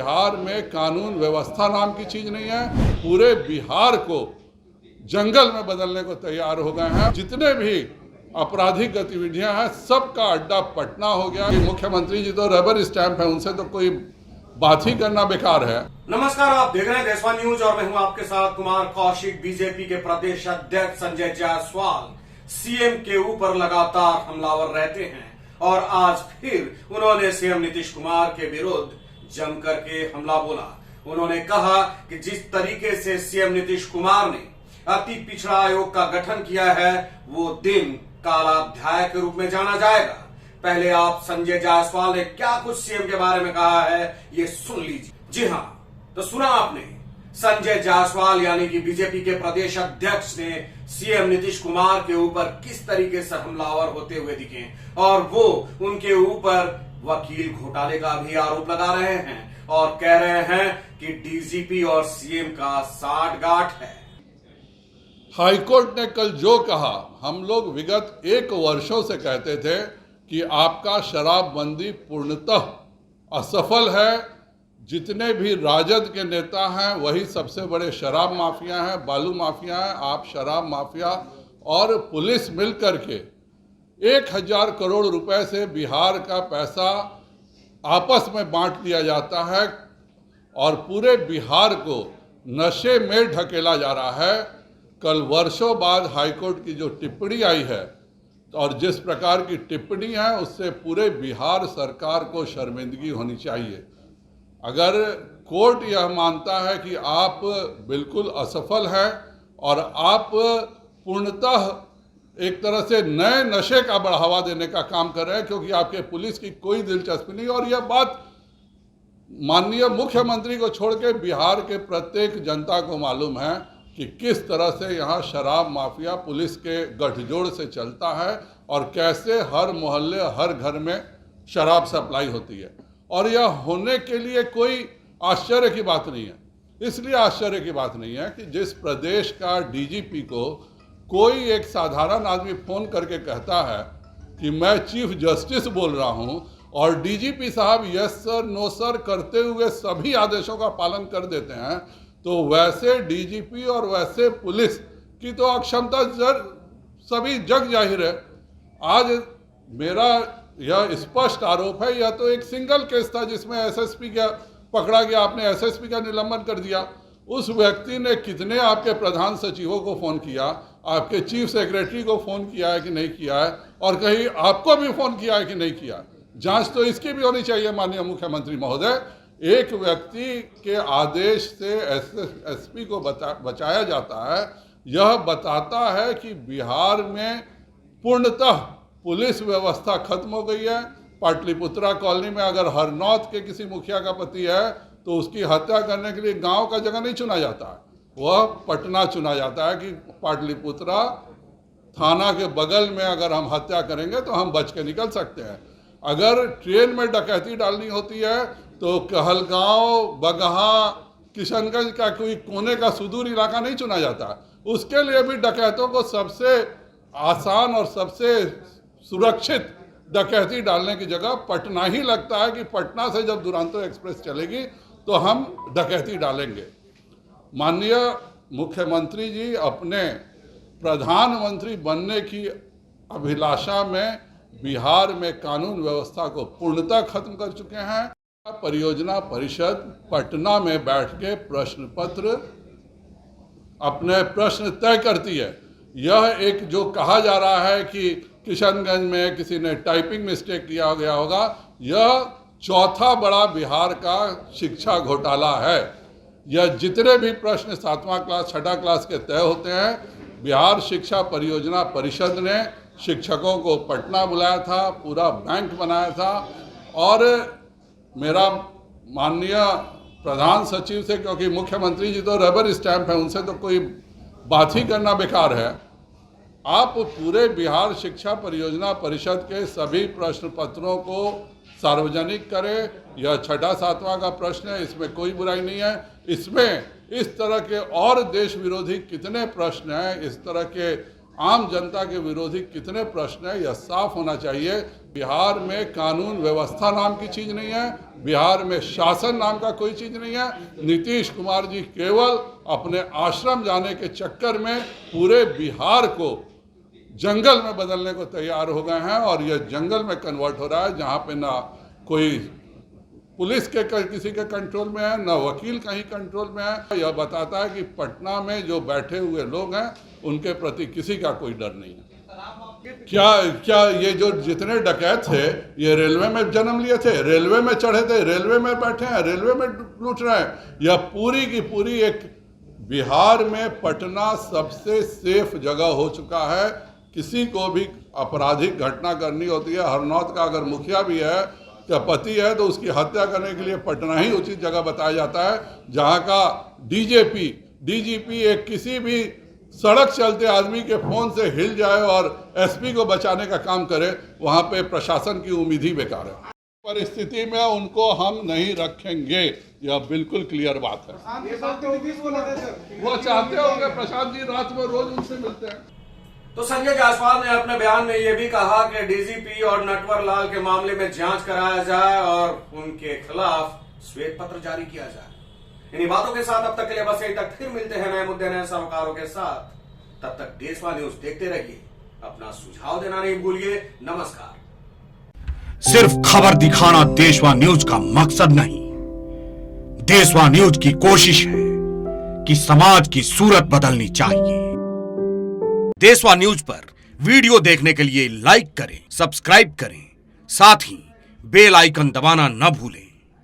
बिहार में कानून व्यवस्था नाम की चीज नहीं है। पूरे बिहार को जंगल में बदलने को तैयार हो गए हैं। जितने भी आपराधिक गतिविधियां हैं सबका अड्डा पटना हो गया। मुख्यमंत्री जी तो रबर स्टैंप है, उनसे तो कोई बात ही करना बेकार है। नमस्कार, आप देख रहे हैं देशवा न्यूज और मैं हूं आपके साथ कुमार कौशिक। बीजेपी के प्रदेश अध्यक्ष संजय जायसवाल सीएम के ऊपर लगातार हमलावर रहते हैं और आज फिर उन्होंने सीएम नीतीश कुमार के विरुद्ध जमकर के हमला बोला। उन्होंने कहा कि जिस तरीके से सीएम नीतीश कुमार ने अति पिछड़ा आयोग का गठन किया है वो दिन कालाध्याय के रूप में जाना जाएगा। पहले आप संजय जायसवाल ने क्या कुछ सीएम के बारे में कहा है ये सुन लीजिए। जी हां, तो सुना आपने, संजय जायसवाल यानी कि बीजेपी के प्रदेश अध्यक्ष ने सीएम नीतीश कुमार के ऊपर किस तरीके से हमलावर होते हुए दिखे और वो उनके ऊपर वकील घोटाले का भी आरोप लगा रहे हैं और कह रहे हैं कि डीजीपी और सीएम का साठगांठ है। हाईकोर्ट ने कल जो कहा, हम लोग विगत 1 वर्षों से कहते थे कि आपका शराबबंदी पूर्णतः असफल है। जितने भी राजद के नेता हैं वही सबसे बड़े शराब माफिया हैं, बालू माफिया हैं। आप शराब माफिया और पुलिस मिलकर के 1000 करोड़ रुपए से बिहार का पैसा आपस में बांट दिया जाता है और पूरे बिहार को नशे में ढकेला जा रहा है। कल वर्षों बाद हाईकोर्ट की जो टिप्पणी आई है और जिस प्रकार की टिप्पणी है उससे पूरे बिहार सरकार को शर्मिंदगी होनी चाहिए। अगर कोर्ट यह मानता है कि आप बिल्कुल असफल हैं और आप पूर्णतः एक तरह से नए नशे का बढ़ावा देने का काम कर रहे हैं क्योंकि आपके पुलिस की कोई दिलचस्पी नहीं, और यह बात माननीय मुख्यमंत्री को छोड़ के बिहार के प्रत्येक जनता को मालूम है कि किस तरह से यहाँ शराब माफिया पुलिस के गठजोड़ से चलता है और कैसे हर मोहल्ले हर घर में शराब सप्लाई होती है। और यह होने के लिए कोई आश्चर्य की बात नहीं है। इसलिए आश्चर्य की बात नहीं है कि जिस प्रदेश का डीजीपी को कोई एक साधारण आदमी फ़ोन करके कहता है कि मैं चीफ जस्टिस बोल रहा हूं और डीजीपी साहब यस सर नो सर करते हुए सभी आदेशों का पालन कर देते हैं, तो वैसे डीजीपी और वैसे पुलिस की तो अक्षमता सभी जग जाहिर है। आज मेरा यह स्पष्ट आरोप है, यह तो एक सिंगल केस था जिसमें एसएसपी का पकड़ा गया, आपने एसएसपी का निलंबन कर दिया। उस व्यक्ति ने कितने आपके प्रधान सचिवों को फ़ोन किया, आपके चीफ सेक्रेटरी को फ़ोन किया है कि नहीं किया है, और कहीं आपको भी फ़ोन किया है कि नहीं किया। जांच तो इसकी भी होनी चाहिए माननीय मुख्यमंत्री महोदय। एक व्यक्ति के आदेश से एसपी को बचाया जाता है, यह बताता है कि बिहार में पूर्णतः पुलिस व्यवस्था खत्म हो गई है। पाटलिपुत्रा कॉलोनी में अगर हरनौत के किसी मुखिया का पति है तो उसकी हत्या करने के लिए गांव का जगह नहीं चुना जाता है, वह पटना चुना जाता है कि पाटलिपुत्रा थाना के बगल में अगर हम हत्या करेंगे तो हम बच के निकल सकते हैं। अगर ट्रेन में डकैती डालनी होती है तो कहलगांव, बगहा, किशनगंज का कोई कोने का सुदूर इलाका नहीं चुना जाता। उसके लिए भी डकैतों को सबसे आसान और सबसे सुरक्षित डकैती डालने की जगह पटना ही लगता है कि पटना से जब दुरंतो एक्सप्रेस चलेगी तो हम डकैती डालेंगे। माननीय मुख्यमंत्री जी अपने प्रधानमंत्री बनने की अभिलाषा में बिहार में कानून व्यवस्था को पूर्णतः खत्म कर चुके हैं। परियोजना परिषद पटना में बैठ के प्रश्न पत्र अपने प्रश्न तय करती है। यह एक जो कहा जा रहा है कि किशनगंज में किसी ने टाइपिंग मिस्टेक किया गया होगा, यह चौथा बड़ा बिहार का शिक्षा घोटाला है। यह जितने भी प्रश्न 7वां क्लास 6ठा क्लास के तय होते हैं, बिहार शिक्षा परियोजना परिषद ने शिक्षकों को पटना बुलाया था, पूरा बैंक बनाया था। और मेरा माननीय प्रधान सचिव से, क्योंकि मुख्यमंत्री जी तो रबर स्टैंप है, उनसे तो कोई बात ही करना बेकार है, आप पूरे बिहार शिक्षा परियोजना परिषद के सभी प्रश्न पत्रों को सार्वजनिक करें। यह 6ठा 7वां का प्रश्न है, इसमें कोई बुराई नहीं है। इसमें इस तरह के और देश विरोधी कितने प्रश्न हैं, इस तरह के आम जनता के विरोधी कितने प्रश्न है यह साफ होना चाहिए। बिहार में कानून व्यवस्था नाम की चीज नहीं है, बिहार में शासन नाम का कोई चीज नहीं है। नीतीश कुमार जी केवल अपने आश्रम जाने के चक्कर में पूरे बिहार को जंगल में बदलने को तैयार हो गए हैं और यह जंगल में कन्वर्ट हो रहा है, जहां पे ना कोई पुलिस के किसी के कंट्रोल में है, ना वकील कहीं कंट्रोल में है। यह बताता है कि पटना में जो बैठे हुए लोग हैं उनके प्रति किसी का कोई डर नहीं है। क्या ये जो जितने डकैत थे ये रेलवे में जन्म लिए थे, रेलवे में चढ़े थे, रेलवे में बैठे हैं, रेलवे में लूट रहे हैं। यह पूरी की पूरी एक बिहार में पटना सबसे सेफ जगह हो चुका है। किसी को भी आपराधिक घटना करनी होती है, हरनौत का अगर मुखिया भी है या पति है तो उसकी हत्या करने के लिए पटना ही उचित जगह बताया जाता है। जहां का डीजीपी एक किसी भी सड़क चलते आदमी के फोन से हिल जाए और एसपी को बचाने का काम करे, वहां पे प्रशासन की उम्मीद ही बेकार है। परिस्थिति में उनको हम नहीं रखेंगे, यह बिल्कुल क्लियर बात है। वो चाहते होंगे, प्रशांत जी रात में रोज उनसे मिलते हैं। तो संजय जायसवाल ने अपने बयान में यह भी कहा कि डीजीपी और नटवर लाल के मामले में जांच कराया जाए और उनके खिलाफ श्वेत पत्र जारी किया जाए। इन्हीं बातों के साथ अब तक के लिए बस यहीं तक, फिर मिलते हैं नए मुद्दे नए सरोकारों के साथ। तब तक देशवा न्यूज देखते रहिए, अपना सुझाव देना नहीं भूलिए। नमस्कार। सिर्फ खबर दिखाना देशवा न्यूज का मकसद नहीं, देशवा न्यूज की कोशिश है कि समाज की सूरत बदलनी चाहिए। देशवा न्यूज पर वीडियो देखने के लिए लाइक करें, सब्सक्राइब करें, साथ ही बेल आइकन दबाना न भूलें।